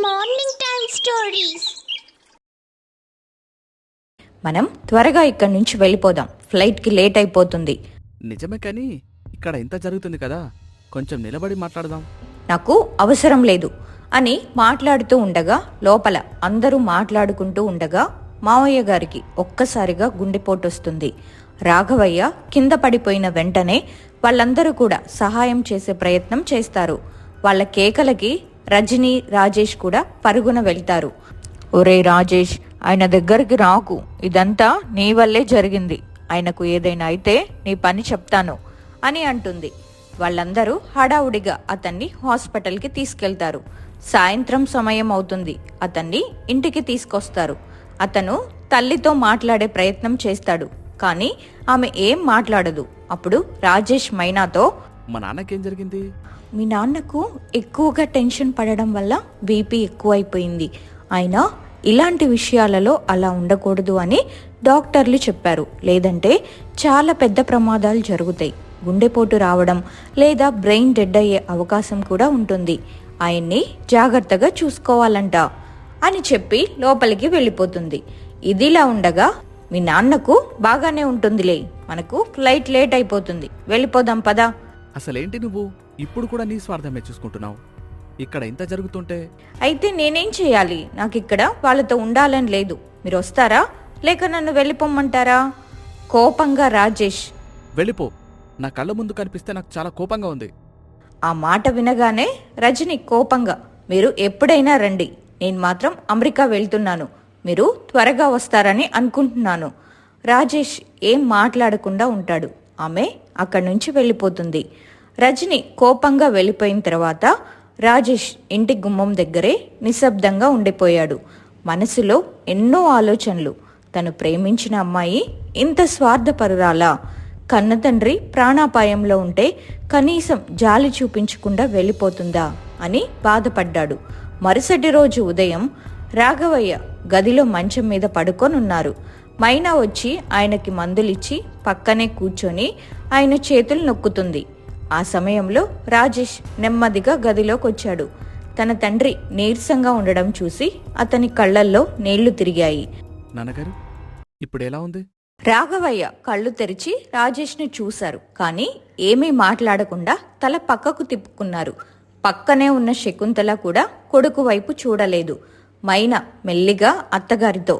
Morning time stories. మనం త్వరగా ఇక్కడి నుంచి వెళ్ళిపోదాం, ఫ్లైట్కి లేట్ అయిపోతుంది. నిజమే, కానీ ఇక్కడ ఇంత జరుగుతుంది కదా, కొంచెం నిలబడి మాట్లాడదాం. నాకు అవసరం లేదు అని మాట్లాడుతూ ఉండగా లోపల అందరూ మాట్లాడుకుంటూ ఉండగా మావయ్య గారికి ఒక్కసారిగా గుండెపోటు వస్తుంది. రాఘవయ్య కింద పడిపోయిన వెంటనే వాళ్ళందరూ కూడా సహాయం చేసే ప్రయత్నం చేస్తారు. వాళ్ళ కేకలకి రజని, రాజేష్ కూడా పరుగున వెళ్తారు. ఒరే రాజేష్, ఆయన దగ్గరికి రాకు, ఇదంతా నీ వల్లే జరిగింది, ఆయనకు ఏదైనా అయితే నీ పని చెప్తాను అని అంటుంది. వాళ్ళందరూ హడావుడిగా అతన్ని హాస్పిటల్కి తీసుకెళ్తారు. సాయంత్రం సమయం అవుతుంది. అతన్ని ఇంటికి తీసుకొస్తారు. అతను తల్లితో మాట్లాడే ప్రయత్నం చేస్తాడు, కానీ ఆమె ఏం మాట్లాడదు. అప్పుడు రాజేష్ మైనాతో, మా నాన్నకేం జరిగింది? మీ నాన్నకు ఎక్కువగా టెన్షన్ పడడం వల్ల బీపీ ఎక్కువైపోయింది. ఆయన ఇలాంటి విషయాలలో అలా ఉండకూడదు అని డాక్టర్లు చెప్పారు. లేదంటే చాలా పెద్ద ప్రమాదాలు జరుగుతాయి. గుండెపోటు రావడం లేదా బ్రెయిన్ డెడ్ అయ్యే అవకాశం కూడా ఉంటుంది. ఆయన్ని జాగ్రత్తగా చూసుకోవాలంట అని చెప్పి లోపలికి వెళ్ళిపోతుంది. ఇదిలా ఉండగా, మీ నాన్నకు బాగానే ఉంటుందిలే, మనకు ఫ్లైట్ లేట్ అయిపోతుంది, వెళ్ళిపోదాం పదా. అసలేంటి నువ్వు ఇప్పుడు కూడా నీ స్వార్థమే చూసుకుంటున్నావు? ఇక్కడ ఇంత జరుగుతుంటే అయితే నేనేం చేయాలి? నాకు ఇక్కడ వాళ్ళతో ఉండాలని లేదు. మీరు వస్తారా లేక నన్ను వెళ్ళిపోమ్మంటారా? కోపంగా రాజేష్, వెళ్ళిపో, నా కళ్ళ ముందు కనిపిస్తే నాకు చాలా కోపంగా ఉంది. ఆ మాట వినగానే రజని కోపంగా, మీరు ఎప్పుడైనా రండి, నేను మాత్రం అమెరికా వెళ్తున్నాను, మీరు త్వరగా వస్తారని అనుకుంటున్నాను. రాజేష్ ఏం మాట్లాడకుండా ఉంటాడు. ఆమె అక్కడి నుంచి వెళ్ళిపోతుంది. రజని కోపంగా వెళ్ళిపోయిన తర్వాత రాజేష్ ఇంటి గుమ్మం దగ్గరే నిశ్శబ్దంగా ఉండిపోయాడు. మనసులో ఎన్నో ఆలోచనలు. తను ప్రేమించిన అమ్మాయి ఇంత స్వార్థపరురాలా? కన్నతండ్రి ప్రాణాపాయంలో ఉంటే కనీసం జాలి చూపించకుండా వెళ్ళిపోతుందా అని బాధపడ్డాడు. మరుసటి రోజు ఉదయం రాఘవయ్య గదిలో మంచం మీద పడుకొనున్నారు. మైనా వచ్చి ఆయనకి మందులిచ్చి పక్కనే కూర్చొని ఆయన చేతులు నొక్కుతుంది. ఆ సమయంలో రాజేష్ నెమ్మదిగా గదిలోకి వచ్చాడు. తన తండ్రి నీరసంగా ఉండడం చూసి అతని కళ్ళల్లో నీళ్లు తిరిగాయి. నాన్నగారు, ఇప్పుడు ఎలా ఉంది? రాఘవయ్య కళ్ళు తెరిచి రాజేష్ని చూశారు, కానీ ఏమీ మాట్లాడకుండా తల పక్కకు తిప్పుకున్నారు. పక్కనే ఉన్న శకుంతల కూడా కొడుకు వైపు చూడలేదు. మైనా మెల్లిగా అత్తగారితో,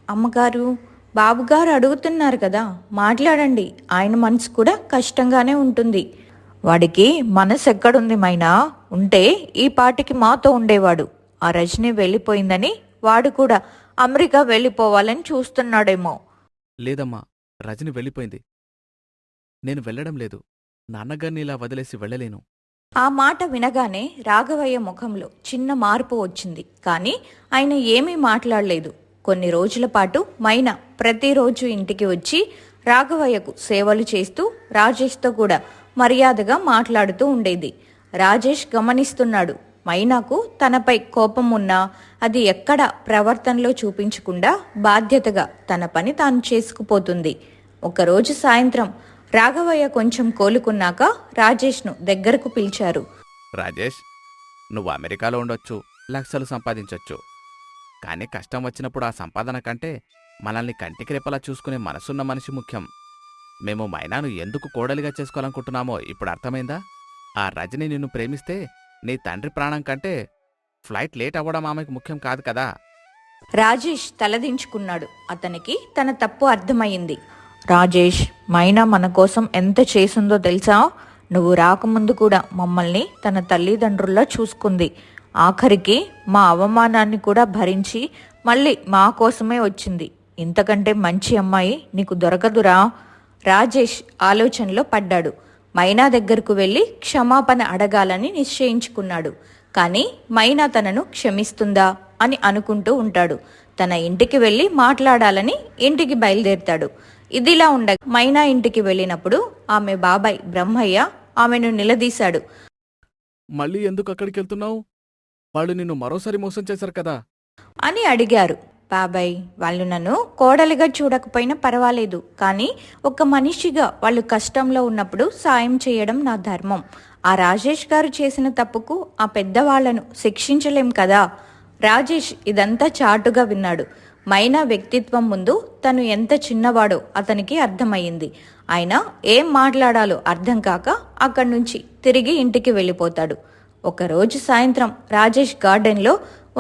అమ్మగారు, బాబుగారు అడుగుతున్నారు కదా, మాట్లాడండి, ఆయన మనసు కూడా కష్టంగానే ఉంటుంది. వాడికి మనసు ఎక్కడుంది మైనా? ఉంటే ఈ పాటికి మాతో ఉండేవాడు. ఆ రజని వెళ్ళిపోయిందని వాడు కూడా అమెరికా వెళ్ళిపోవాలని చూస్తున్నాడేమో. లేదమ్మా, రజని వెళ్ళిపోయింది. నేను వెళ్ళడం లేదు. నాన్నగారిని ఇలా వదిలేసి వెళ్ళలేను. ఆ మాట వినగానే రాఘవయ్య ముఖంలో చిన్న మార్పు వచ్చింది, కానీ ఆయన ఏమీ మాట్లాడలేదు. కొన్ని రోజుల పాటు మైనా ప్రతిరోజు ఇంటికి వచ్చి రాఘవయ్యకు సేవలు చేస్తూ రాజేష్తో కూడా మర్యాదగా మాట్లాడుతూ ఉండేది. రాజేష్ గమనిస్తున్నాడు. మైనాకు తనపై కోపం ఉన్నా అది ఎక్కడ ప్రవర్తనలో చూపించకుండా బాధ్యతగా తన పని తాను చేసుకుపోతుంది. ఒకరోజు సాయంత్రం రాఘవయ్య కొంచెం కోలుకున్నాక రాజేష్ను దగ్గరకు పిలిచారు. రాజేష్, నువ్వు అమెరికాలో ఉండొచ్చు, లక్షలు సంపాదించొచ్చు, కానీ కష్టం వచ్చినప్పుడు ఆ సంపాదన కంటే మనల్ని కంటికి రెప్పలా చూసుకునే మనసున్న మనిషి ముఖ్యం. మేము మైనాను ఎందుకు కోడలిగా చేసుకోవాలనుకుంటున్నామో ఇప్పుడు అర్థమైందా? ఆ రజని నిన్ను ప్రేమిస్తే నీ తండ్రి ప్రాణం కంటే ఫ్లైట్ లేట్ అవ్వడం ఆమెకు ముఖ్యం కాదు కదా. రాజేష్ తలదించుకున్నాడు. అతనికి తన తప్పు అర్థమైంది. రాజేష్, మైనా మన కోసం ఎంత చేసిందో తెలుసా? నువ్వు రాకముందు కూడా మమ్మల్ని తన తల్లిదండ్రుల్లా చూసుకుంది. ఆఖరికి మా అవమానాన్ని కూడా భరించి మళ్ళీ మా కోసమే వచ్చింది. ఇంతకంటే మంచి అమ్మాయి నీకు దొరకదురా. రాజేష్ ఆలోచనలో పడ్డాడు. మైనా దగ్గరకు వెళ్ళి క్షమాపణ అడగాలని నిశ్చయించుకున్నాడు. కానీ మైనా తనను క్షమిస్తుందా అని అనుకుంటూ ఉంటాడు. తన ఇంటికి వెళ్ళి మాట్లాడాలని ఇంటికి బయలుదేరుతాడు. ఇదిలా ఉండగా మైనా ఇంటికి వెళ్ళినప్పుడు ఆమె బాబాయ్ బ్రహ్మయ్య ఆమెను నిలదీశాడు. మళ్ళీ ఎందుకు అక్కడికి వెళ్తున్నావు? వాళ్ళు నిన్ను మరోసారి మోసం చేశారు కదా అని అడిగారు. బాబాయ్, వాళ్ళు నన్ను కోడలిగా చూడకపోయినా పర్వాలేదు, కానీ ఒక మనిషిగా వాళ్ళు కష్టంలో ఉన్నప్పుడు సాయం చేయడం నా ధర్మం. ఆ రాజేష్ గారు చేసిన తప్పుకు ఆ పెద్దవాళ్లను శిక్షించలేం కదా రాజేష్ ఇదంతా చాటుగా విన్నాడు. మైనా వ్యక్తిత్వం ముందు తను ఎంత చిన్నవాడో అతనికి అర్థమయ్యింది. ఆయన ఏం మాట్లాడాలో అర్థం కాక అక్కడి నుంచి తిరిగి ఇంటికి వెళ్ళిపోతాడు. ఒకరోజు సాయంత్రం రాజేష్ గార్డెన్లో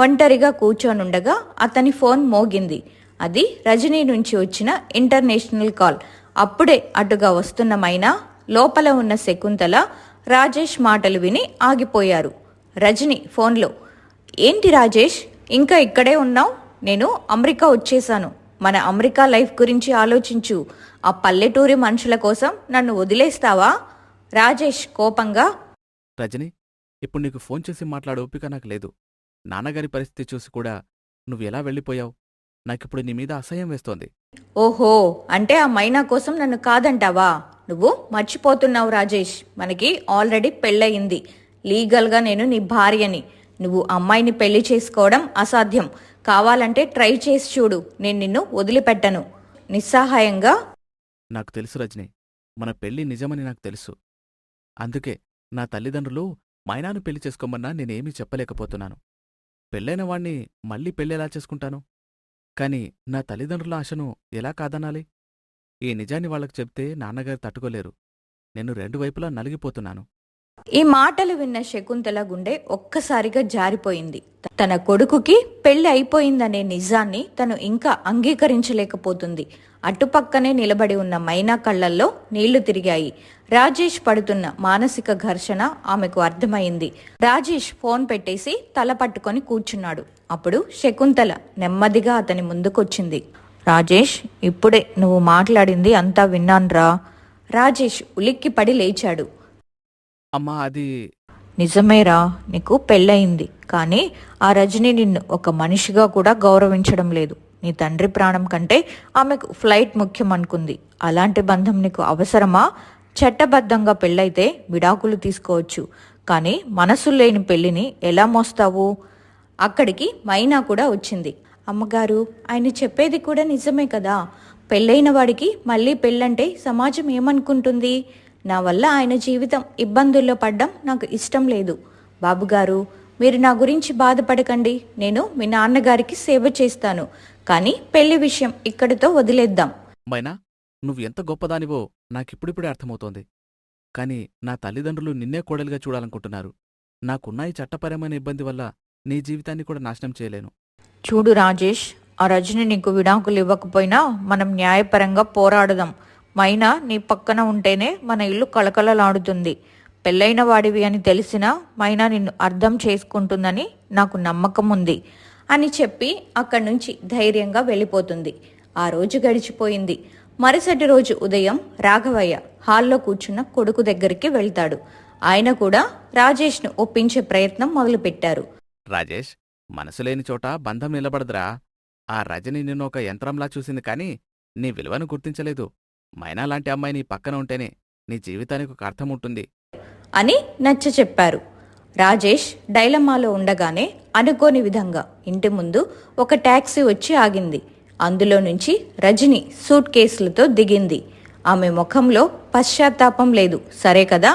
ఒంటరిగా కూర్చొనుండగా అతని ఫోన్ మోగింది. అది రజనీ నుంచి వచ్చిన ఇంటర్నేషనల్ కాల్. అప్పుడే అటుగా వస్తున్న మైనా, లోపల ఉన్న శకుంతల రాజేష్ మాటలు విని ఆగిపోయారు. రజనీ ఫోన్లో, ఏంటి రాజేష్, ఇంకా ఇక్కడే ఉన్నావు? నేను అమెరికా వచ్చేశాను. మన అమెరికా లైఫ్ గురించి ఆలోచించు. ఆ పల్లెటూరి మనుషుల కోసం నన్ను వదిలేస్తావా? రాజేష్ కోపంగా, రజని, ఇప్పుడు నీకు ఫోన్ చేసి మాట్లాడే ఓపిక నాకు లేదు. నాన్నగారి పరిస్థితి చూసి కూడా నువ్వు ఎలా వెళ్ళిపోయావు? నాకిప్పుడు నీ మీద అసహ్యం వేస్తోంది. ఓహో, అంటే ఆ మైనా కోసం నన్ను కాదంటావా? నువ్వు మర్చిపోతున్నావు రాజేష్, మనకి ఆల్రెడీ పెళ్ళయింది. లీగల్గా నేను నీ భార్యని. నువ్వు అమ్మాయిని పెళ్లి చేసుకోవడం అసాధ్యం. కావాలంటే ట్రై చేసి చూడు, నేను నిన్ను వదిలిపెట్టను. నిస్సహాయంగా, నాకు తెలుసు రజని, మన పెళ్లి నిజమని నాకు తెలుసు. అందుకే నా తల్లిదండ్రులు మైనాను పెళ్లి చేసుకోమన్నా నేనేమీ చెప్పలేకపోతున్నాను. పెళ్ళైన వాణ్ణి మళ్ళీ పెళ్ళెలా చేసుకుంటాను? కాని నా తల్లిదండ్రుల ఆశను ఎలా కాదనాలి? ఈ నిజాన్ని వాళ్లకు చెప్తే నాన్నగారు తట్టుకోలేరు. నేను రెండు వైపులా నలిగిపోతున్నాను. ఈ మాటలు విన్న శకుంతల గుండె ఒక్కసారిగా జారిపోయింది. తన కొడుకుకి పెళ్లి అయిపోయిందనే నిజాన్ని తను ఇంకా అంగీకరించలేకపోతుంది. అటుపక్కనే నిలబడి ఉన్న మైనా కళ్లల్లో నీళ్లు తిరిగాయి. రాజేష్ పడుతున్న మానసిక ఘర్షణ ఆమెకు అర్థమైంది. రాజేష్ ఫోన్ పెట్టేసి తల పట్టుకొని కూర్చున్నాడు. అప్పుడు శకుంతల నెమ్మదిగా అతని ముందుకొచ్చింది. రాజేష్, ఇప్పుడే నువ్వు మాట్లాడింది అంతా విన్నాన్రా. రాజేష్ ఉలిక్కిపడి లేచాడు. అమ్మా, అది నిజమేరా, నీకు పెళ్ళయింది. కానీ ఆ రజని నిన్ను ఒక మనిషిగా కూడా గౌరవించడం లేదు. నీ తండ్రి ప్రాణం కంటే ఆమెకు ఫ్లైట్ ముఖ్యం అనుకుంది. అలాంటి బంధం నీకు అవసరమా? చట్టబద్ధంగా పెళ్ళైతే విడాకులు తీసుకోవచ్చు, కానీ మనసు లేని పెళ్లిని ఎలా మోస్తావు? అక్కడికి మైనా కూడా వచ్చింది. అమ్మగారు, ఆయన చెప్పేది కూడా నిజమే కదా. పెళ్ళైన వాడికి మళ్ళీ పెళ్ళంటే సమాజం ఏమనుకుంటుంది? నా వల్ల ఆయన జీవితం ఇబ్బందుల్లో పడ్డం నాకు ఇష్టం లేదు. బాబుగారు, మీరు నా గురించి బాధపడకండి. నేను మీ నాన్నగారికి సేవ చేస్తాను. కానీ పెళ్లి విషయం ఇక్కడితో వదిలేద్దాం. మైనా, నువ్వు ఎంత గొప్పదానివో నాకిప్పుడిప్పుడే అర్థమవుతోంది. కాని నా తల్లిదండ్రులు నిన్నే కోడలిగా చూడాలనుకుంటున్నారు. నాకున్నాయి చట్టపరమైన ఇబ్బంది వల్ల నీ జీవితాన్ని కూడా నాశనం చేయలేను. చూడు రాజేష్, ఆ రజని నీకు విడాకులు ఇవ్వకపోయినా మనం న్యాయపరంగా పోరాడదాం. మైనా నీ పక్కన ఉంటేనే మన ఇల్లు కళకళలాడుతుంది. పెళ్ళైన వాడివి అని తెలిసినా మైనా నిన్ను అర్థం చేసుకుంటుందని నాకు నమ్మకం ఉంది అని చెప్పి అక్కడి నుంచి ధైర్యంగా వెళ్ళిపోతుంది. ఆ రోజు గడిచిపోయింది. మరుసటి రోజు ఉదయం రాఘవయ్య హాల్లో కూర్చున్న కొడుకు దగ్గరికి వెళ్తాడు. ఆయన కూడా రాజేష్ను ఒప్పించే ప్రయత్నం మొదలుపెట్టారు. రాజేష్, మనసులేని చోట బంధం నిలబడదురా. ఆ రజని నిన్ను ఒక యంత్రంలా చూసింది కాని నీ విలువను గుర్తించలేదు. మైనా లాంటి అమ్మాయి నీ పక్కన ఉంటేనే నీ జీవితానికి ఒక అర్థం ఉంటుంది అని నచ్చ చెప్పారు. రాజేష్ డైలమాలో ఉండగానే అనుకోని విధంగా ఇంటి ముందు ఒక టాక్సీ వచ్చి ఆగింది. అందులో నుంచి రజని సూట్ కేసులతో దిగింది. ఆమె ముఖంలో పశ్చాత్తాపం లేదు, సరే కదా,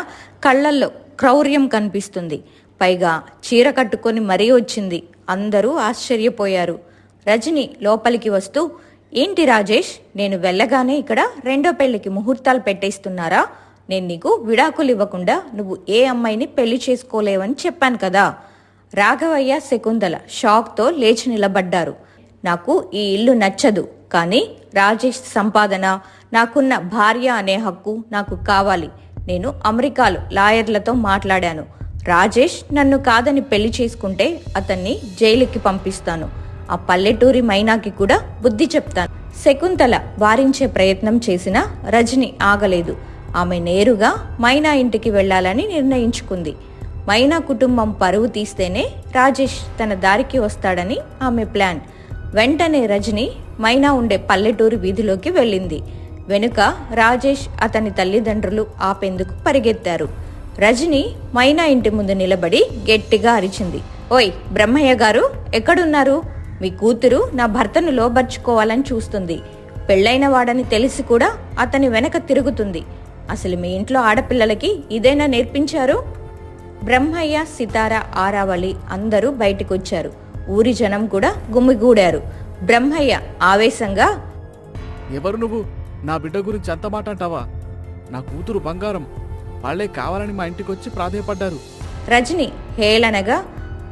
కళ్లల్లో క్రౌర్యం కనిపిస్తుంది. పైగా చీర కట్టుకొని మరీ వచ్చింది. అందరూ ఆశ్చర్యపోయారు. రజని లోపలికి వస్తూ, ఏంటి రాజేష్, నేను వెళ్ళగానే ఇక్కడ రెండో పెళ్లికి ముహూర్తాలు పెట్టేస్తున్నారా? నేను నీకు విడాకులు ఇవ్వకుండా నువ్వు ఏ అమ్మాయిని పెళ్లి చేసుకోలేవని చెప్పాను కదా. రాఘవయ్య, శకుంతల షాక్తో లేచి నిలబడ్డారు. నాకు ఈ ఇల్లు నచ్చదు, కానీ రాజేష్ సంపాదన, నాకున్న భార్య అనే హక్కు నాకు కావాలి. నేను అమెరికాలో లాయర్లతో మాట్లాడాను. రాజేష్ నన్ను కాదని పెళ్లి చేసుకుంటే అతన్ని జైలుకి పంపిస్తాను. ఆ పల్లెటూరి మైనాకి కూడా బుద్ధి చెప్తాను. శకుంతల వారించే ప్రయత్నం చేసినా రజని ఆగలేదు. ఆమె నేరుగా మైనా ఇంటికి వెళ్లాలని నిర్ణయించుకుంది. మైనా కుటుంబం పరువు తీస్తేనే రాజేష్ తన దారికి వస్తాడని ఆమె ప్లాన్. వెంటనే రజని మైనా ఉండే పల్లెటూరి వీధిలోకి వెళ్ళింది. వెనుక రాజేష్, అతని తల్లిదండ్రులు ఆపేందుకు పరిగెత్తారు. రజని మైనా ఇంటి ముందు నిలబడి గట్టిగా అరిచింది. ఓయ్ బ్రహ్మయ్య గారు, ఎక్కడున్నారు? మీ కూతురు నా భర్తను లోబర్చుకోవాలని చూస్తుంది. పెళ్ళైన వాడని తెలిసి కూడా అతని వెనక తిరుగుతుంది. అసలు మీ ఇంట్లో ఆడపిల్లలకి ఇదేనా నేర్పించారు? బ్రహ్మయ్య, సితార, ఆరావళి అందరూ బయటకొచ్చారు. ఊరి జనం కూడా గుమిగూడారు. బ్రహ్మయ్య ఆవేశంగా, ఎవరు నువ్వు? నా బిడ్డ గురించి అంత మాట అంటావా? నా కూతురు బంగారం. వాళ్లే కావాలని మా ఇంటికొచ్చి ప్రాధేయపడ్డారు. రజని హేళనగా,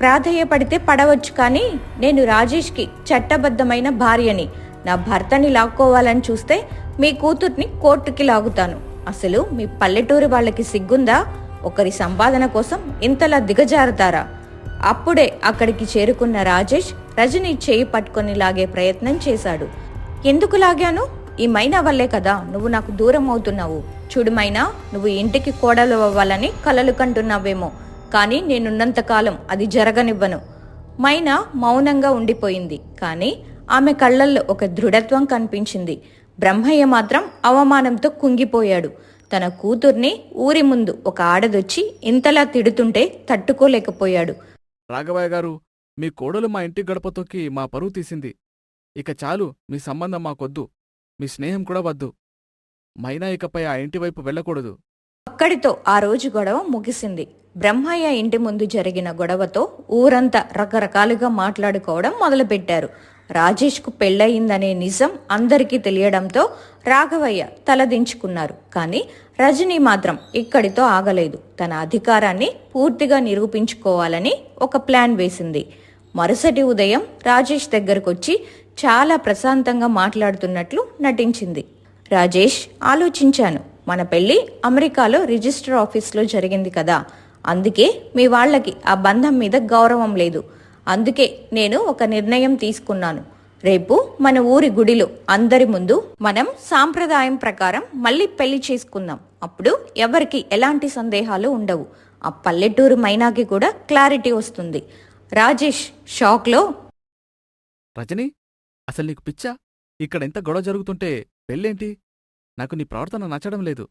ప్రాధేయపడితే పడవచ్చు, కానీ నేను రాజేష్కి చట్టబద్ధమైన భార్యని. నా భర్తని లాక్కోవాలని చూస్తే మీ కూతుర్ని కోర్టుకి లాగుతాను. అసలు మీ పల్లెటూరి వాళ్ళకి సిగ్గుందా? ఒకరి సంపాదన కోసం ఇంతలా దిగజారుతారా? అప్పుడే అక్కడికి చేరుకున్న రాజేష్ రజని చేయి పట్టుకొని లాగే ప్రయత్నం చేశాడు. ఎందుకు లాగాను? ఈ మైనా వల్లే కదా నువ్వు నాకు దూరం అవుతున్నావు. చూడు మైనా, నువ్వు ఇంటికి కోడలు అవ్వాలని కలలు కంటున్నావేమో, కానీ నేనున్నంతకాలం అది జరగనివ్వను. మైనా మౌనంగా ఉండిపోయింది, కానీ ఆమె కళ్ళల్లో ఒక దృఢత్వం కనిపించింది. బ్రహ్మయ్య మాత్రం అవమానంతో కుంగిపోయాడు. తన కూతుర్ని ఊరి ముందు ఒక ఆడదొచ్చి ఇంతలా తిడుతుంటే తట్టుకోలేకపోయాడు. రాఘవయ్య గారు, మీ కోడలు మా ఇంటి గడప తొక్కి మా పరువు తీసింది. ఇక చాలు, మీ సంబంధం మాకొద్దు. మీ స్నేహం కూడా వద్దు. మైనా ఇకపై ఆ ఇంటి వైపు వెళ్ళకూడదు. అక్కడితో ఆ రోజు గొడవ ముగిసింది. బ్రహ్మయ్య ఇంటి ముందు జరిగిన గొడవతో ఊరంతా రకరకాలుగా మాట్లాడుకోవడం మొదలుపెట్టారు. రాజేష్కు పెళ్ళయిందనే నిజం అందరికీ తెలియడంతో రాఘవయ్య తలదించుకున్నారు. కానీ రజనీ మాత్రం ఇక్కడితో ఆగలేదు. తన అధికారాన్ని పూర్తిగా నిరూపించుకోవాలని ఒక ప్లాన్ వేసింది. మరుసటి ఉదయం రాజేష్ దగ్గరకొచ్చి చాలా ప్రశాంతంగా మాట్లాడుతున్నట్లు నటించింది. రాజేష్, ఆలోచించాను. మన పెళ్లి అమెరికాలో రిజిస్టర్ ఆఫీస్లో జరిగింది కదా, అందుకే మీ వాళ్ళకి ఆ బంధం మీద గౌరవం లేదు. అందుకే నేను ఒక నిర్ణయం తీసుకున్నాను. రేపు మన ఊరి గుడిలో అందరి ముందు మనం సాంప్రదాయం ప్రకారం మళ్ళీ పెళ్లి చేసుకుందాం. అప్పుడు ఎవరికి ఎలాంటి సందేహాలు ఉండవు. ఆ పల్లెటూరు మైనాకి కూడా క్లారిటీ వస్తుంది. రాజేష్ షాక్లో, రజనీ, అసలు నీకు పిచ్చా? ఇక్కడ ఎంత గొడవ జరుగుతుంటే పెళ్ళేంటి? నాకు నీ ప్రవర్తన నచ్చడం లేదు.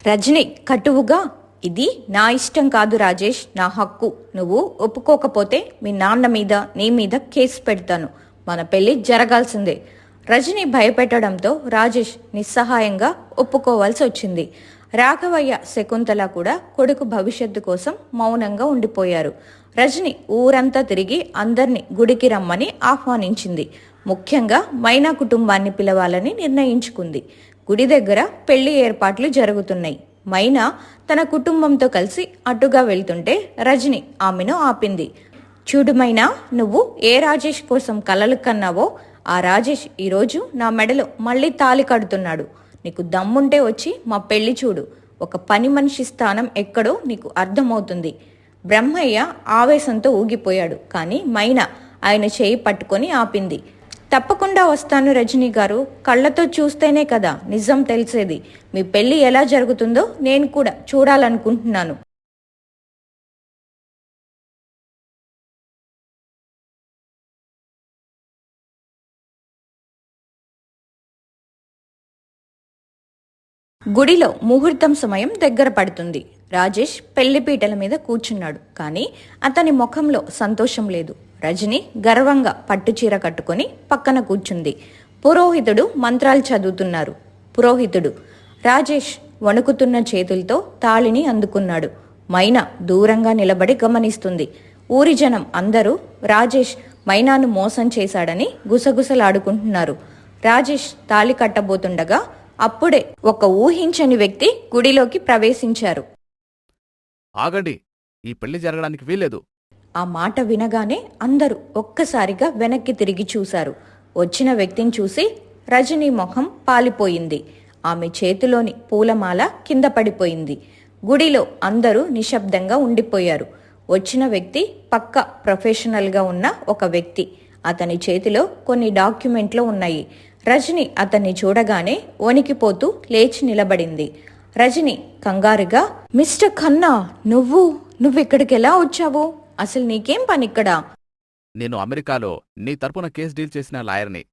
రజనీ కటువుగా, ఇది నా ఇష్టం కాదు రాజేష్, నా హక్కు. నువ్వు ఒప్పుకోకపోతే మీ నాన్న మీద, నీ మీద కేసు పెడతాను. మన పెళ్లి జరగాల్సిందే. రజనీ భయపెట్టడంతో రాజేష్ నిస్సహాయంగా ఒప్పుకోవాల్సి వచ్చింది. రాఘవయ్య, శకుంతల కూడా కొడుకు భవిష్యత్తు కోసం మౌనంగా ఉండిపోయారు. రజని ఊరంతా తిరిగి అందర్నీ గుడికి రమ్మని ఆహ్వానించింది. ముఖ్యంగా మైనా కుటుంబాన్ని పిలవాలని నిర్ణయించుకుంది. గుడి దగ్గర పెళ్లి ఏర్పాట్లు జరుగుతున్నాయి. మైనా తన కుటుంబంతో కలిసి అటుగా వెళ్తుంటే రజని ఆమెను ఆపింది. చూడు మైనా, నువ్వు ఏ రాజేష్ కోసం కలలు కన్నావో ఆ రాజేష్ ఈరోజు నా మెడలో మళ్ళీ తాళి కడుతున్నాడు. నీకు దమ్ముంటే వచ్చి మా పెళ్లి చూడు. ఒక పని మనిషి స్థానం ఎక్కడో నీకు అర్థమవుతుంది. బ్రహ్మయ్య ఆవేశంతో ఊగిపోయాడు. కానీ మైనా ఆయన చేయి పట్టుకొని ఆపింది. తప్పకుండా వస్తాను రజనీ గారు. కళ్ళతో చూస్తేనే కదా నిజం తెలిసేది. మీ పెళ్లి ఎలా జరుగుతుందో నేను కూడా చూడాలనుకుంటున్నాను. గుడిలో ముహూర్తం సమయం దగ్గర పడుతుంది. రాజేష్ పెళ్లిపీటల మీద కూర్చున్నాడు. కానీ అతని ముఖంలో సంతోషం లేదు. రజని గర్వంగా పట్టుచీర కట్టుకొని పక్కన కూర్చుంది. పురోహితుడు మంత్రాలు చదువుతున్నారు. పురోహితుడు రాజేష్ వణుకుతున్న చేతులతో తాళిని అందుకున్నాడు. మైనా దూరంగా నిలబడి గమనిస్తుంది. ఊరి జనం అందరూ రాజేష్ మైనాను మోసం చేశాడని గుసగుసలాడుకుంటున్నారు. రాజేష్ తాళి కట్టబోతుండగా అప్పుడే ఒక ఊహించని వ్యక్తి గుడిలోకి ప్రవేశించారు. ఆగండి, ఈ పెళ్లి జరగడానికి వీల్లేదు. ఆ మాట వినగానే అందరూ ఒక్కసారిగా వెనక్కి తిరిగి చూశారు. వచ్చిన వ్యక్తిని చూసి రజనీ మొహం పాలిపోయింది. ఆమె చేతిలోని పూలమాల కింద పడిపోయింది. గుడిలో అందరూ నిశ్శబ్దంగా ఉండిపోయారు. వచ్చిన వ్యక్తి పక్క ప్రొఫెషనల్గా ఉన్న ఒక వ్యక్తి. అతని చేతిలో కొన్ని డాక్యుమెంట్లు ఉన్నాయి. రజని అతన్ని చూడగానే వణికిపోతూ లేచి నిలబడింది. రజని కంగారుగా, మిస్టర్ ఖన్నా, నువ్విక్కడికి ఎలా వచ్చావు? అసలు నీకేం పనిక్కడ? నేను అమెరికాలో నీ తరపున కేసు డీల్ చేసిన లాయర్ని.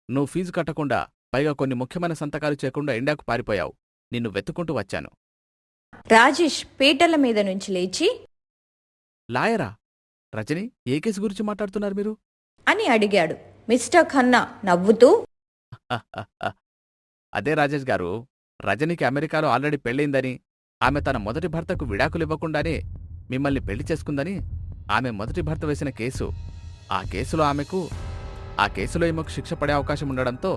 నువ్వు ఫీజు కట్టకుండా, పైగా కొన్ని ముఖ్యమైన సంతకాలు చేయకుండా ఇండియాకు పారిపోయావు. నిన్ను వెతుక్కుంటూ వచ్చాను. రాజేష్ పీటల మీద నుంచి లేచి, లాయరా? రజని, ఏ కేసు గురించి మాట్లాడుతున్నారు మీరు అని అడిగాడు. మిస్టర్ ఖన్నా నవ్వుతూ, అదే రాజేష్ గారు, రజనికి అమెరికాలో ఆల్రెడీ పెళ్ళయిందని, ఆమె తన మొదటి భర్తకు విడాకులివ్వకుండానే మిమ్మల్ని పెళ్లి చేసుకుందని ఆమె మొదటి భర్త వేసిన కేసు. ఆ కేసులో ఈమెకు శిక్ష పడే అవకాశం ఉండడంతో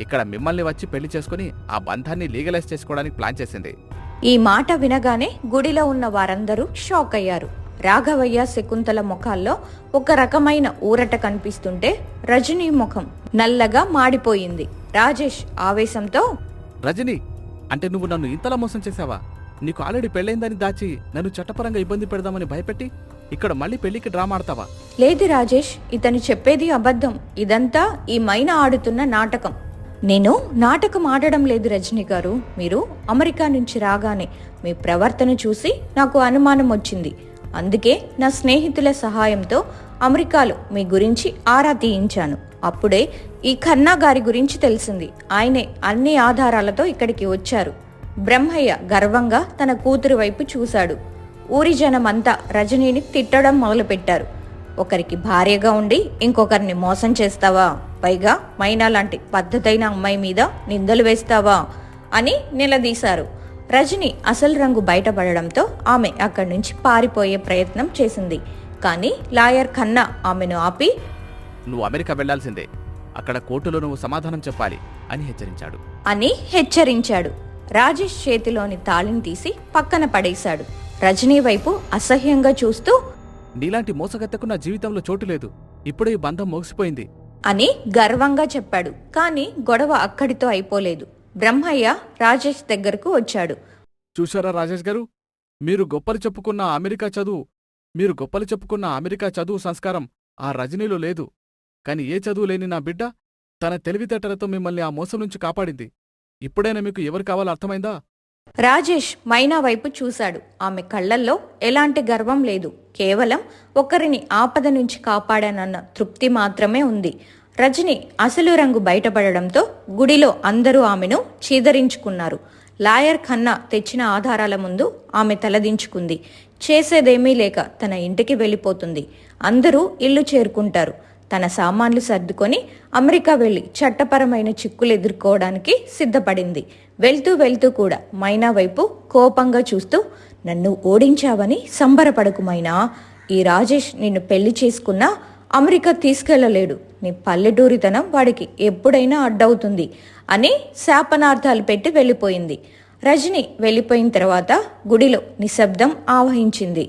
ఇక్కడ మిమ్మల్ని వచ్చి పెళ్లి చేసుకుని ఆ బంధాన్ని లీగలైజ్ చేసుకోవడానికి ప్లాన్ చేసింది. ఈ మాట వినగానే గుడిలో ఉన్న వారందరూ షాక్ అయ్యారు. రాఘవయ్య, శకుంతల ముఖాల్లో ఒక రకమైన ఊరట కనిపిస్తుంటే రజనీ ముఖం నల్లగా మాడిపోయింది. రాజేష్ ఆవేశంతో, రజని, అంటే నువ్వు నన్ను ఇంతలా మోసం చేశావా? నీకు ఆల్రెడీ పెళ్ళైందని దాచి నన్ను చట్టపరంగా ఇబ్బంది పెడదామని భయపెట్టి ఇక్కడ మళ్ళీ పెళ్లికి డ్రామా ఆడతావా? లేదు రాజేష్, ఇతను చెప్పేది అబద్ధం. ఇదంతా ఈ మైనా ఆడుతున్న నాటకం. నేను నాటకం ఆడడం లేదు రజనీ గారు. మీరు అమెరికా నుంచి రాగానే మీ ప్రవర్తన చూసి నాకు అనుమానం వచ్చింది. అందుకే నా స్నేహితుల సహాయంతో అమెరికాలో మీ గురించి ఆరా తీయించాను. అప్పుడే ఈ ఖన్నా గారి గురించి తెలిసింది. ఆయనే అన్ని ఆధారాలతో ఇక్కడికి వచ్చారు. బ్రహ్మయ్య గర్వంగా తన కూతురు వైపు చూశాడు. ఊరి జనమంతా రజనీని తిట్టడం మొదలుపెట్టారు. ఒకరికి భార్యగా ఉండి ఇంకొకరిని మోసం చేస్తావా? పైగా మైనా లాంటి పద్ధతైన అమ్మాయి మీద నిందలు వేస్తావా అని నిలదీశారు. రజని అసలు రంగు బయటపడడంతో ఆమె అక్కడి నుంచి పారిపోయే ప్రయత్నం చేసింది. కానీ లాయర్ ఖన్నా ఆమెను ఆపి, నువ్వు అమెరికా వెళ్లాల్సిందే, అక్కడ కోర్టులో నువ్వు సమాధానం చెప్పాలి అని హెచ్చరించాడు. రాజేష్ చేతిలోని తాళిని తీసి పక్కన పడేశాడు. రజనీ వైపు అసహ్యంగా చూస్తూ, నీలాంటి మోసగత్తెకు నా జీవితంలో చోటు లేదు, ఇప్పుడే ఈ బంధం ముగిసిపోయింది అని గర్వంగా చెప్పాడు. కానీ గొడవ అక్కడితో అయిపోలేదు. బ్రహ్మయ్య రాజేష్ దగ్గరకు వచ్చాడు. చూశారా రాజేష్ గారు, మీరు గొప్పలు చెప్పుకున్న అమెరికా చదువు సంస్కారం ఆ రజనీలో లేదు. కాని ఏ చదువు లేని నా బిడ్డ తన తెలివితేటలతో మిమ్మల్ని ఆ మోసం నుంచి కాపాడింది. ఇప్పుడైనా మీకు ఎవరు కావాలో అర్థమైందా? రాజేష్ మైనా వైపు చూశాడు. ఆమె కళ్లల్లో ఎలాంటి గర్వం లేదు. కేవలం ఒకరిని ఆపద నుంచి కాపాడానన్న తృప్తి మాత్రమే ఉంది. రజని అసలు రంగు బయటపడడంతో గుడిలో అందరూ ఆమెను చీదరించుకున్నారు. లాయర్ ఖన్నా తెచ్చిన ఆధారాల ముందు ఆమె తలదించుకుంది. చేసేదేమీ లేక తన ఇంటికి వెళ్ళిపోతుంది. అందరూ ఇల్లు చేరుకుంటారు. తన సామాన్లు సర్దుకొని అమెరికా వెళ్లి చట్టపరమైన చిక్కులు ఎదుర్కోవడానికి సిద్ధపడింది. వెళ్తూ కూడా మైనా వైపు కోపంగా చూస్తూ, నన్ను ఓడించావని సంబరపడకు మైనా. ఈ రాజేష్ నిన్ను పెళ్లి చేసుకున్నా అమెరికా తీసుకెళ్లలేడు. నీ పల్లెటూరితనం వాడికి ఎప్పుడైనా అడ్డవుతుంది అని శాపనార్థాలు పెట్టి వెళ్ళిపోయింది. రజని వెళ్ళిపోయిన తర్వాత గుడిలో నిశ్శబ్దం ఆవహించింది.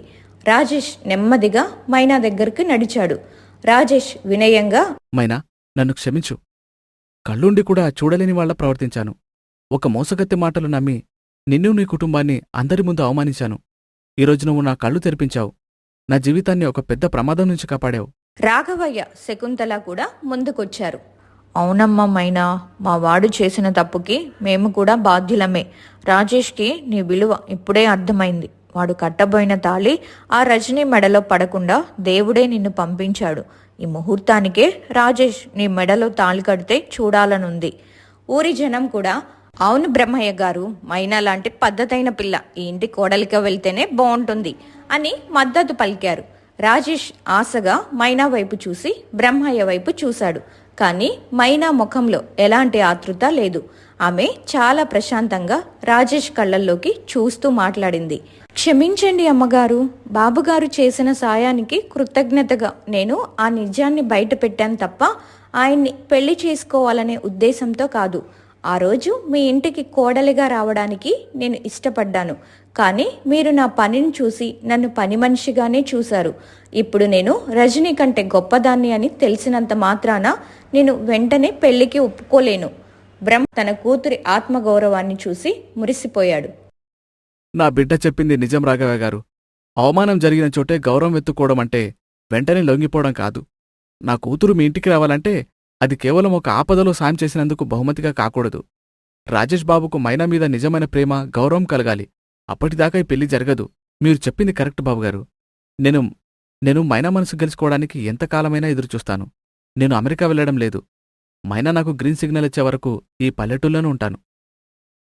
రాజేష్ నెమ్మదిగా మైనా దగ్గరకు నడిచాడు. రాజేష్ వినయంగా, మైనా, నన్ను క్షమించు. కళ్ళుండి కూడా చూడలేని వాళ్ళ ప్రవర్తించాను. ఒక మోసగత్తె మాటలు నమ్మి నిన్ను, నీ కుటుంబాన్ని అందరి ముందు అవమానించాను. ఈరోజు నువ్వు నా కళ్ళు తెరిపించావు. నా జీవితాన్ని ఒక పెద్ద ప్రమాదం నుంచి కాపాడావు. రాఘవయ్య, శకుంతల కూడా ముందుకొచ్చారు. అవునమ్మా మైనా, మా వాడు చేసిన తప్పుకి మేము కూడా బాధ్యులమే. రాజేష్కి నీ విలువ ఇప్పుడే అర్థమైంది. వాడు కట్టబోయిన తాళి ఆ రజనీ మెడలో పడకుండా దేవుడే నిన్ను పంపించాడు. ఈ ముహూర్తానికే రాజేష్ నీ మెడలో తాళి కడితే చూడాలనుంది. ఊరి జనం కూడా, అవును బ్రహ్మయ్య గారు, మైనా లాంటి పద్ధతైన పిల్ల ఈ ఇంటి కోడలిగా వెళ్తేనే బాగుంటుంది అని మద్దతు పలికారు. రాజేష్ ఆశగా మైనా వైపు చూసి బ్రహ్మయ్య వైపు చూశాడు. కానీ మైనా ముఖంలో ఎలాంటి ఆతృత లేదు. ఆమె చాలా ప్రశాంతంగా రాజేష్ కళ్ళల్లోకి చూస్తూ మాట్లాడింది. క్షమించండి అమ్మగారు, బాబుగారు చేసిన సాయానికి కృతజ్ఞతగా నేను ఆ నిజాన్ని బయట పెట్టాను తప్ప ఆయన్ని పెళ్లి చేసుకోవాలనే ఉద్దేశంతో కాదు. ఆ రోజు మీ ఇంటికి కోడలిగా రావడానికి నేను ఇష్టపడ్డాను. కానీ మీరు నా పనిని చూసి నన్ను పని మనిషిగానే చూశారు. ఇప్పుడు నేను రజనీ కంటే గొప్పదాన్ని అని తెలిసినంత మాత్రాన నేను వెంటనే పెళ్లికి ఒప్పుకోలేను. బ్రహ్మ తన కూతురి ఆత్మగౌరవాన్ని చూసి మురిసిపోయాడు. నా బిడ్డ చెప్పింది నిజం రాఘవ గారు. అవమానం జరిగిన చోటే గౌరవం ఎత్తుకోవడం అంటే వెంటనే లొంగిపోవడం కాదు. నా కూతురు మీ ఇంటికి రావాలంటే అది కేవలం ఒక ఆపదలో సాయం చేసినందుకు బహుమతిగా కాకూడదు. రాజేష్ బాబుకు మైనా మీద నిజమైన ప్రేమ, గౌరవం కలగాలి. అప్పటిదాకా ఈ పెళ్లి జరగదు. మీరు చెప్పింది కరెక్ట్ బాబుగారు. నేను మైనా మనసు గెలుచుకోవడానికి ఎంతకాలమైనా ఎదురుచూస్తాను. నేను అమెరికా వెళ్లడం లేదు. మైనా నాకు గ్రీన్ సిగ్నల్ ఇచ్చే వరకు ఈ పల్లెటూళ్ళలోనే ఉంటాను.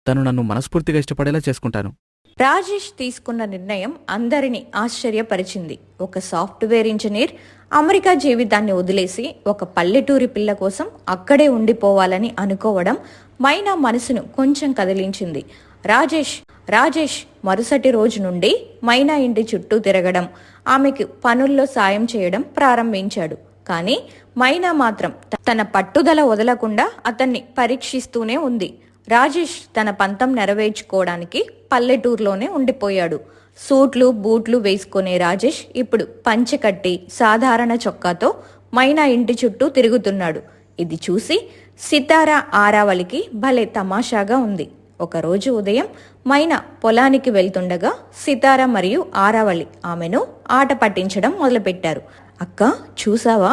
తను నన్ను మనస్ఫూర్తిగా ఇష్టపడేలా చేసుకుంటాను. రాజేష్ తీసుకున్న నిర్ణయం అందరినీ ఆశ్చర్యపరిచింది. ఒక సాఫ్ట్వేర్ ఇంజనీర్ అమెరికా జీవితాన్ని వదిలేసి ఒక పల్లెటూరి పిల్ల కోసం అక్కడే ఉండిపోవాలని అనుకోవడం మైనా మనసును కొంచెం కదిలించింది. రాజేష్ మరుసటి రోజు నుండి మైనా ఇంటి చుట్టూ తిరగడం, ఆమెకు పనుల్లో సాయం చేయడం ప్రారంభించాడు. కానీ మైనా మాత్రం తన పట్టుదల వదలకుండా అతన్ని పరీక్షిస్తూనే ఉంది. రాజేష్ తన పంతం నెరవేర్చుకోవడానికి పల్లెటూరులోనే ఉండిపోయాడు. సూట్లు బూట్లు వేసుకునే రాజేష్ ఇప్పుడు పంచె కట్టి సాధారణ చొక్కాతో మైనా ఇంటి చుట్టూ తిరుగుతున్నాడు. ఇది చూసి సితారా ఆరావళికి భలే తమాషాగా ఉంది. ఒకరోజు ఉదయం మైనా పొలానికి వెళ్తుండగా సితారా మరియు ఆరావళి ఆమెను ఆట పట్టించడం మొదలుపెట్టారు. అక్క, చూసావా,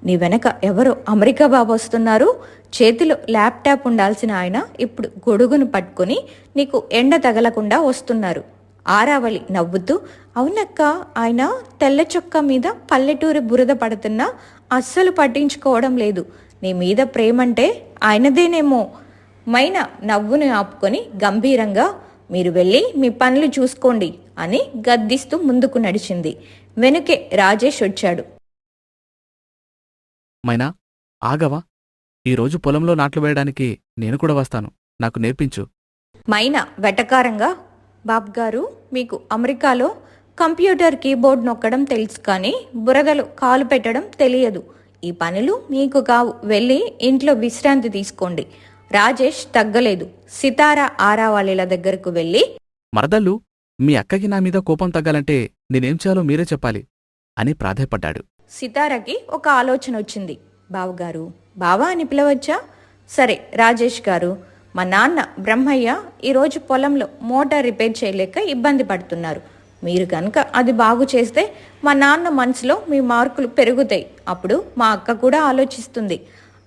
నీ వెనక ఎవరో అమెరికా బాబు వస్తున్నారు. చేతిలో ల్యాప్టాప్ ఉండాల్సిన ఆయన ఇప్పుడు గొడుగును పట్టుకుని నీకు ఎండ తగలకుండా వస్తున్నారు. ఆరావళి నవ్వుతూ, అవునక్క, ఆయన తెల్ల చొక్కా మీద పల్లెటూరి బురద పడుతున్నా అస్సలు పట్టించుకోవడం లేదు. నీ మీద ప్రేమంటే ఆయనదేనేమో. మైనా నవ్వుని ఆపుకొని గంభీరంగా, మీరు వెళ్ళి మీ పనులు చూసుకోండి అని గద్దిస్తూ ముందుకు నడిచింది. వెనుకే రాజేష్ వచ్చాడు. మైనా, ఆగవా? ఈరోజు పొలంలో నాట్లు వేయడానికి నేను కూడా వస్తాను. నాకు నేర్పించు. మైనా వెటకారంగా, బాబ్గారు, మీకు అమెరికాలో కంప్యూటర్ కీబోర్డ్ నొక్కడం తెలుసు కానీ బురదలో కాలు పెట్టడం తెలియదు. ఈ పనులు మీకు కావు. వెళ్ళి ఇంట్లో విశ్రాంతి తీసుకోండి. రాజేష్ తగ్గలేదు. సితారా ఆరావళిల దగ్గరకు వెళ్ళి, మరదళ్ళు, మీ అక్కకి నా మీద కోపం తగ్గాలంటే నేనేం చేయాలో మీరే చెప్పాలి అని ప్రాధేయపడ్డాడు. సితారాకి ఒక ఆలోచన వచ్చింది. బావగారు, బావా అని పిలవచ్చా? సరే రాజేష్ గారు, మా నాన్న బ్రహ్మయ్య ఈరోజు పొలంలో మోటార్ రిపేర్ చేయలేక ఇబ్బంది పడుతున్నారు. మీరు కనుక అది బాగు చేస్తే మా నాన్న మనసులో మీ మార్కులు పెరుగుతాయి. అప్పుడు మా అక్క కూడా ఆలోచిస్తుంది.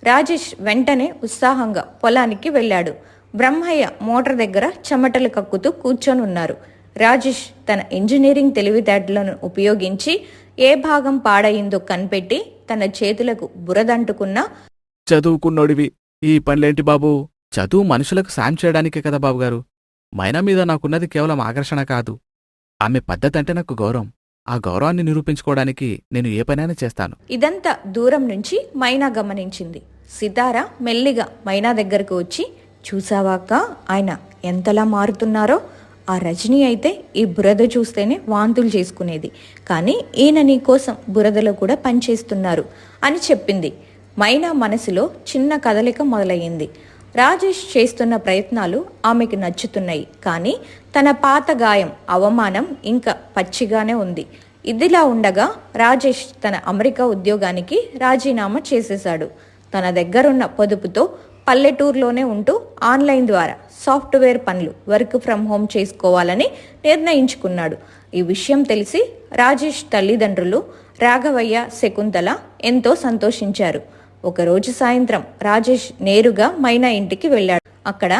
రాజేష్ వెంటనే ఉత్సాహంగా పొలానికి వెళ్ళాడు. బ్రహ్మయ్య మోటార్ దగ్గర చెమటలు కక్కుతూ కూర్చొని ఉన్నారు. రాజేష్ తన ఇంజనీరింగ్ తెలివితేటలను ఉపయోగించి ఏ భాగం పాడయిందో కనిపెట్టి తన చేతులకు బురదంటుకున్న, చదువుకున్నోడివి, ఈ పనులేంటి బాబూ? చదువు మనుషులకు సాయం చేయడానికే కదా బాబుగారు. మైనా మీద నాకున్నది కేవలం ఆకర్షణ కాదు. ఆమె పద్ధతి అంటే నాకు గౌరవం. ఆ గౌరవాన్ని నిరూపించుకోవడానికి నేను ఏ పనైనా చేస్తాను. ఇదంతా దూరం నుంచి మైనా గమనించింది. సితారా మెల్లిగా మైనా దగ్గరకు వచ్చి, చూసావాక ఆయన ఎంతలా మారుతున్నారో. ఆ రజనీ అయితే ఈ బురద చూస్తేనే వాంతులు చేసుకునేది, కానీ ఈయన నీ కోసం బురదలో కూడా పనిచేస్తున్నారు అని చెప్పింది. మైనా మనసులో చిన్న కదలిక మొదలయ్యింది. రాజేష్ చేస్తున్న ప్రయత్నాలు ఆమెకు నచ్చుతున్నాయి, కానీ తన పాత గాయం, అవమానం ఇంకా పచ్చిగానే ఉంది. ఇదిలా ఉండగా రాజేష్ తన అమెరికా ఉద్యోగానికి రాజీనామా చేసేశాడు. తన దగ్గరున్న పొదుపుతో పల్లెటూరులోనే ఉంటూ ఆన్లైన్ ద్వారా సాఫ్ట్వేర్ పనులు, వర్క్ ఫ్రమ్ హోమ్ చేసుకోవాలని నిర్ణయించుకున్నాడు. ఈ విషయం తెలిసి రాజేష్ తల్లిదండ్రులు రాఘవయ్య, శకుంతల ఎంతో సంతోషించారు. ఒకరోజు సాయంత్రం రాజేష్ నేరుగా మైనా ఇంటికి వెళ్ళాడు. అక్కడ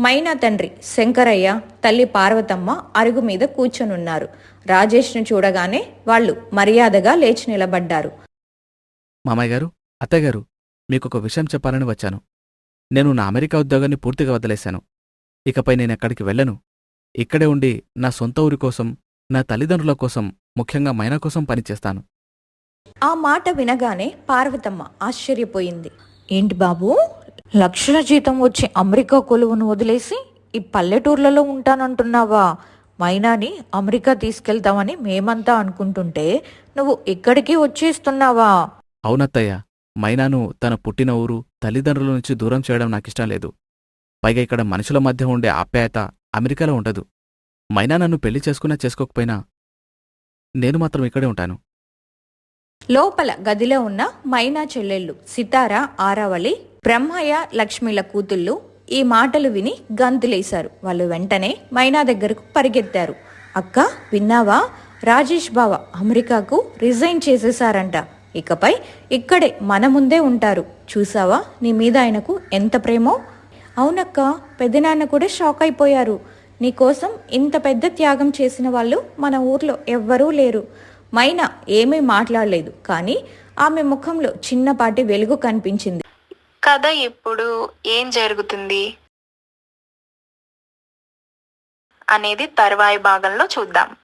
మైనా తండ్రి శంకరయ్య, తల్లి పార్వతమ్మ అరుగు మీద కూర్చొనున్నారు. రాజేష్ను చూడగానే వాళ్ళు మర్యాదగా లేచి నిలబడ్డారు. మామయ్య గారు, అత్తయ్య గారు, మీకొక విషయం చెప్పాలని వచ్చాను. నేను నా అమెరికా ఉద్యోగాన్ని పూర్తిగా వదిలేశాను. ఇకపై నేనెక్కడికి వెళ్ళను. ఇక్కడే ఉండి నా సొంత ఊరి కోసం, నా తల్లిదండ్రుల కోసం, ముఖ్యంగా మైనా కోసం పనిచేస్తాను. ఆ మాట వినగానే పార్వతమ్మ ఆశ్చర్యపోయింది. ఏంటి బాబు, లక్షల జీతం వచ్చి అమెరికా కొలువును వదిలేసి ఈ పల్లెటూర్లలో ఉంటానంటున్నావా? మైనాని అమెరికా తీసుకెళ్తామని మేమంతా అనుకుంటుంటే నువ్వు ఇక్కడికి వచ్చేస్తున్నావా? అవునత్తయ్య, మైనాను తన పుట్టిన ఊరు, తల్లిదండ్రుల నుంచి దూరం చేయడం నాకిష్టం లేదు. పైగా ఇక్కడ మనుషుల మధ్య ఉండే ఆప్యాయత అమెరికాలో ఉండదు. మైనా నన్ను పెళ్లి చేసుకున్నా చేసుకోకపోయినా నేను మాత్రం ఇక్కడే ఉంటాను. లోపల గదిలో ఉన్న మైనా చెల్లెళ్ళు సితారా, ఆరావళి, బ్రహ్మయ్య, లక్ష్మిల కూతుళ్ళు ఈ మాటలు విని గంతులేశారు. వాళ్ళు వెంటనే మైనా దగ్గరకు పరిగెత్తారు. అక్క, విన్నావా? రాజేష్ బావ అమెరికాకు రిజైన్ చేసేశారంట. ఇకపై ఇక్కడే మన ముందే ఉంటారు. చూసావా నీ మీద ఆయనకు ఎంత ప్రేమో? అవునక్క, పెద్దనాన్న కూడా షాక్ అయిపోయారు. నీకోసం ఇంత పెద్ద త్యాగం చేసిన వాళ్ళు మన ఊర్లో ఎవ్వరూ లేరు. మైనా ఏమీ మాట్లాడలేదు, కానీ ఆమె ముఖంలో చిన్నపాటి వెలుగు కనిపించింది. కథ ఇప్పుడు ఏం జరుగుతుంది అనేది తర్వాయి భాగంలో చూద్దాం.